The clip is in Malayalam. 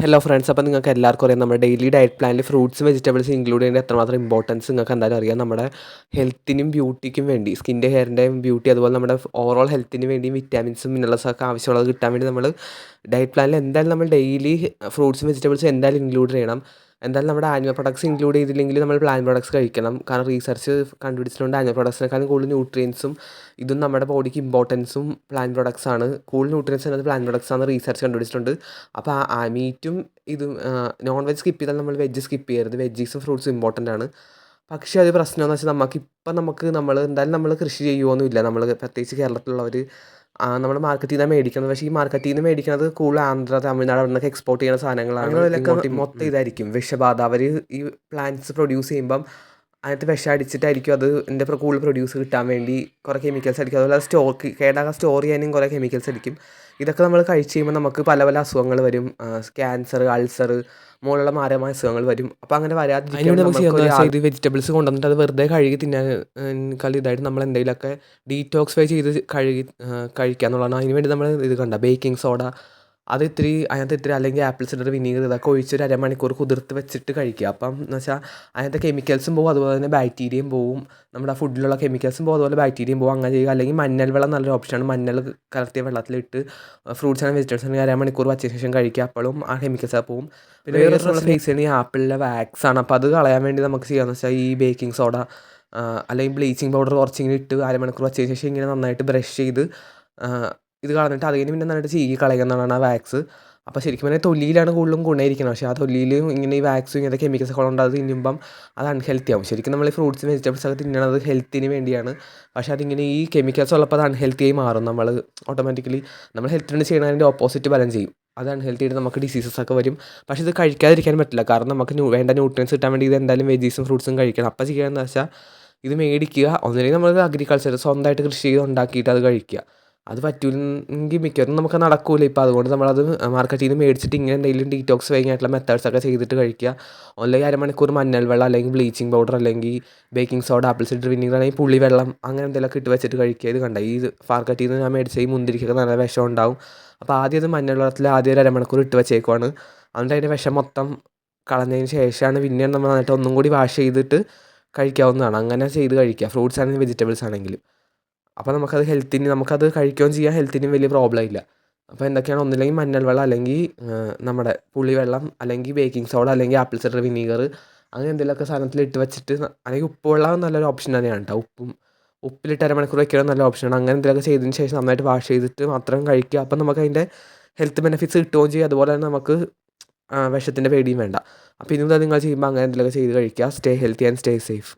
ഹലോ ഫ്രണ്ട്സ്, അപ്പോൾ നിങ്ങൾക്ക് എല്ലാവർക്കും അറിയാം നമ്മുടെ ഡെയിലി ഡയറ്റ് പ്ലാനിൽ ഫ്രൂട്ട്സ് വെജിറ്റബിൾസ് ഇൻക്ലൂഡ് ചെയ്യേണ്ട എത്രമാത്രം ഇമ്പോർട്ടൻസ് നിങ്ങൾക്ക് എന്തായാലും അറിയാം. നമ്മുടെ ഹെൽത്തിനും ബ്യൂട്ടിക്കും വേണ്ടി, സ്കിൻ്റെ ഹെയറിൻ്റെയും ബ്യൂട്ടി, അതുപോലെ നമ്മുടെ ഓവറോൾ ഹെൽത്തിന് വേണ്ടിയും വിറ്റാമിൻസും മിനറൽസൊക്കെ ആവശ്യമുള്ളത് കിട്ടാൻ വേണ്ടി നമ്മൾ ഡയറ്റ് പ്ലാനിൽ എന്തായാലും നമ്മൾ ഡെയിലി ഫ്രൂട്ട്സും വെജിറ്റബിൾസും എന്തായാലും ഇൻക്ലൂഡ് ചെയ്യണം. എന്തായാലും നമ്മുടെ ആനിമൽ പ്രൊഡക്ട്സ് ഇൻക്ലൂഡ് ചെയ്തില്ലെങ്കിൽ നമ്മൾ പ്ലാന്റ് പ്രൊഡക്ട്സ് കഴിക്കണം. കാരണം റീസർച്ച് കണ്ടുപിടിച്ചിട്ടുണ്ട് ആനിമൽ പ്രൊഡക്ട്സിനേക്കാളും കൂടുതൽ ന്യൂട്രിയൻസും ഇതും നമ്മുടെ ബോഡിക്ക് ഇമ്പോർട്ടൻസും പ്ലാന്റ് പ്രൊഡക്ട്സ് ആണ്. കൂടുതൽ ന്യൂട്രിയൻസ് എന്നത് പ്ലാന്റ് പ്രൊഡക്ട്സ് ആണ് റീസർച്ച് കണ്ടുപിടിച്ചിട്ടുണ്ട്. അപ്പോൾ ആ മീറ്റും ഇതും നോൺ വെജ് സ്കിപ്പ് ചെയ്താൽ നമ്മൾ വെജ് സ്കിപ്പ് ചെയ്യരുത്. വെജീസും ഫ്രൂട്ട്സും ഇമ്പോർട്ടൻ്റ് ആണ്. പക്ഷേ അത് പ്രശ്നമെന്ന് വെച്ചാൽ നമ്മൾ എന്തായാലും നമ്മൾ കൃഷി ചെയ്യുമൊന്നുമില്ല. നമ്മൾ പ്രത്യേകിച്ച് കേരളത്തിലുള്ളവർ നമ്മൾ മാർക്കറ്റിൽ നിന്നാണ് മേടിക്കുന്നത്. പക്ഷേ ഈ മാർക്കറ്റിൽ നിന്ന് മേടിക്കുന്നത് കൂടുതൽ ആന്ധ്ര, തമിഴ്നാട് അവിടെ നിന്നൊക്കെ എക്സ്പോർട്ട് ചെയ്യുന്ന സാധനങ്ങളാണ്. ഇങ്ങോട്ട് മൊത്തം ഇതായിരിക്കും വിഷബാധ. അവർ ഈ പ്ലാന്റ്സ് പ്രൊഡ്യൂസ് ചെയ്യുമ്പം അതിനകത്ത് വിഷം അടിച്ചിട്ടായിരിക്കും അത് കൂടുതൽ പ്രൊഡ്യൂസ് കിട്ടാൻ വേണ്ടി കുറേ കെമിക്കൽസ് അടിക്കും. അതുപോലെ കേടാകാതെ സ്റ്റോർ ചെയ്യാനും കുറേ കെമിക്കൽസ് അടിക്കും. ഇതൊക്കെ നമ്മൾ കഴിച്ച് കഴിയുമ്പോൾ നമുക്ക് പല പല അസുഖങ്ങൾ വരും. ക്യാൻസർ, അൾസർ, മുകളിലുള്ള മാരകമായ അസുഖങ്ങൾ വരും. അപ്പോൾ അങ്ങനെ വരാതിരിക്കാൻ ഇത് വെജിറ്റബിൾസ് കൊണ്ടുവന്നിട്ട് അത് വെറുതെ കഴുകി തിന്നാൻ ഇതായിട്ട് നമ്മൾ എന്തെങ്കിലുമൊക്കെ ഡീറ്റോക്സിഫൈ ചെയ്ത് കഴിക്കുക എന്നുള്ളതാണ്. അതിന് വേണ്ടി നമ്മൾ ഇത് ബേക്കിംഗ് സോഡ അതിനകത്ത് ഇത്തിരി അല്ലെങ്കിൽ ആപ്പിൾ സിഡർ വിനീഗർ ഇതൊക്കെ ഒഴിച്ചൊരു അരമണിക്കൂർ കുതിർത്ത് വെച്ചിട്ട് കഴിക്കുക. അപ്പം എന്ന് വെച്ചാൽ അതിനകത്തെ കെമിക്കൽസും പോകും, അതുപോലെ തന്നെ ബാക്ടീരിയയും പോവും. നമ്മുടെ ഫുഡിലുള്ള കെമിക്കൽസും പോകും, അതുപോലെ ബാക്ടീരിയയും പോകും. അങ്ങനെ ചെയ്യുക. അല്ലെങ്കിൽ മഞ്ഞൾ വെള്ളം നല്ലൊരു ഓപ്ഷനാണ്. മഞ്ഞൾ കലർത്തിയ വെള്ളത്തിലിട്ട് ഫ്രൂട്ട്സ് ആൻഡ് വെജിറ്റബിൾസ് ആണെങ്കിൽ അരമണിക്കൂർ വച്ച ശേഷം കഴിക്കുക. അപ്പോഴും ആ കെമിക്കൽസ് പോവും. പിന്നെ വേറെ നമ്മൾ ഫേസ് ചെയ്യുന്ന ഈ ആപ്പിളിലെ വാക്സ് ആണ്. അപ്പോൾ അത് കളയാൻ വേണ്ടി നമുക്ക് ചെയ്യാമെന്ന് വെച്ചാൽ ഈ ബേക്കിംഗ് സോഡ അല്ലെങ്കിൽ ബ്ലീച്ചിങ് പൗഡർ കുറച്ചിങ്ങനെ ഇട്ട് അരമണിക്കൂർ വച്ചതിന് ശേഷം ഇങ്ങനെ നന്നായിട്ട് ബ്രഷ് ചെയ്ത് ഇത് കളഞ്ഞിട്ട് അതിന് പിന്നെ നന്നായിട്ട് ചീകി കളയുന്നതാണ് ആ വാക്സ്. അപ്പോൾ ശരിക്കും പറഞ്ഞാൽ തൊലിയിലാണ് കൂടുതലും ഗുണമായിരിക്കുന്നത്. പക്ഷേ ആ തൊലിയിൽ ഇങ്ങനെ ഈ വാക്സും ഇങ്ങനത്തെ കെമിക്കൽസ് ഒക്കെ ഉണ്ട്. അത് തിന്നുമ്പം അത് അൺഹെൽത്തി ആവും. ശരിക്കും നമ്മൾ ഈ ഫ്രൂട്ട്സും വെജിറ്റബിൾസ് ഒക്കെ തിന്നണത് ഹെൽത്തിന് വേണ്ടിയാണ്. പക്ഷേ അതിങ്ങനെ ഈ കെമിക്കൽസ് ഉള്ളപ്പോൾ അത് അൺഹെൽത്തി ആയി മാറും. നമ്മൾ ഓട്ടോമാറ്റിക്കലി നമ്മൾ ഹെൽത്തിന് വേണ്ടി ചെയ്യണതിൻ്റെ ഓപ്പോസിറ്റ് ഫലം ചെയ്യും. അത് അൺഹെൽത്തി ആയിട്ട് നമുക്ക് ഡിസീസസ് ഒക്കെ വരും. പക്ഷേ ഇത് കഴിക്കാതിരിക്കാൻ പറ്റില്ല. കാരണം നമുക്ക് വേണ്ട ന്യൂട്രിയൻസ് കിട്ടാൻ വേണ്ടി ഇത് എന്തായാലും വെജീസും ഫ്രൂട്ട്സും കഴിക്കണം. അപ്പോൾ ചെയ്യുകയെന്ന് വെച്ചാൽ ഇത് മേടിക്കുക. ഒന്നുമില്ലെങ്കിൽ നമ്മൾ അഗ്രികൾച്ചർ സ്വന്തമായിട്ട് കൃഷി ചെയ്ത് ഉണ്ടാക്കിയിട്ട് അത് കഴിക്കുക. അത് പറ്റില്ലെങ്കിൽ മിക്കവാറും നമുക്ക് നടക്കില്ല. ഇപ്പോൾ അതുകൊണ്ട് നമ്മളത് മാർക്കറ്റിൽ നിന്ന് മേടിച്ചിട്ട് ഇങ്ങനെ എന്തെങ്കിലും ഡീറ്റോക്സിഫൈങ് ആയിട്ടുള്ള മെത്തേഡ്സൊക്കെ ചെയ്തിട്ട് കഴിക്കുക. അല്ലെങ്കിൽ അരമണിക്കൂർ മഞ്ഞൾ വെള്ളം, അല്ലെങ്കിൽ ബ്ലീച്ചിങ് പൗഡർ, അല്ലെങ്കിൽ baking soda, apple cider vinegar, അല്ലെങ്കിൽ പുളിവെള്ളം, അങ്ങനെ എന്തെങ്കിലുമൊക്കെ ഇട്ട് വെച്ചിട്ട് കഴിക്കുക. ഇത് ഈ മാർക്കറ്റിൽ നിന്ന് ഞാൻ മേടിച്ച ഈ മുന്തിരിക്കൊക്കെ നല്ല വിഷം ഉണ്ടാവും. അപ്പോൾ ആദ്യം അത് മഞ്ഞൾ വെള്ളത്തിൽ ആദ്യം ഒരു അരമണിക്കൂർ ഇട്ട് വെച്ചേക്കുവാണ്. അതുകൊണ്ട് അതിൻ്റെ വിഷം മൊത്തം കളഞ്ഞതിന് ശേഷമാണ് പിന്നെ നമ്മൾ നന്നായിട്ട് ഒന്നും കൂടി വാഷ് ചെയ്തിട്ട് കഴിക്കാവുന്നതാണ്. അങ്ങനെ ചെയ്ത് കഴിക്കുക, ഫ്രൂട്ട്സ് ആണെങ്കിലും വെജിറ്റബിൾസ് ആണെങ്കിലും. അപ്പോൾ നമുക്കത് കഴിക്കുകയും ചെയ്യാം. ഹെൽത്തിനും വലിയ പ്രോബ്ലം ഇല്ല. അപ്പോൾ എന്തൊക്കെയാണ്, ഒന്നില്ലെങ്കിൽ മഞ്ഞൾ വെള്ളം, അല്ലെങ്കിൽ നമ്മുടെ പുളിവെള്ളം, അല്ലെങ്കിൽ ബേക്കിംഗ് സോഡ, അല്ലെങ്കിൽ ആപ്പിൾ സിഡർ വിനീഗർ, അങ്ങനെ എന്തെങ്കിലുമൊക്കെ സാധനത്തിൽ ഇട്ട് വെച്ചിട്ട്, അല്ലെങ്കിൽ ഉപ്പുവെള്ളം നല്ലൊരു ഓപ്ഷൻ തന്നെയാണ് കേട്ടോ. ഉപ്പിലിട്ട് അരമണിക്കൂർ വയ്ക്കുന്നത് നല്ല ഓപ്ഷനാണ്. അങ്ങനെ എന്തെങ്കിലുമൊക്കെ ചെയ്തതിന് ശേഷം നന്നായിട്ട് വാഷ് ചെയ്തിട്ട് മാത്രം കഴിക്കുക. അപ്പം നമുക്ക് അതിൻ്റെ ഹെൽത്ത് ബെനിഫിറ്റ്സ് കിട്ടുകയും ചെയ്യും. അതുപോലെ തന്നെ നമുക്ക് വിഷത്തിൻ്റെ പേടിയും വേണ്ട. അപ്പോൾ ഇനി മുതൽ നിങ്ങൾ ചെയ്യുമ്പോൾ അങ്ങനെ എന്തെങ്കിലുമൊക്കെ ചെയ്ത് കഴിക്കുക. Stay healthy and stay safe.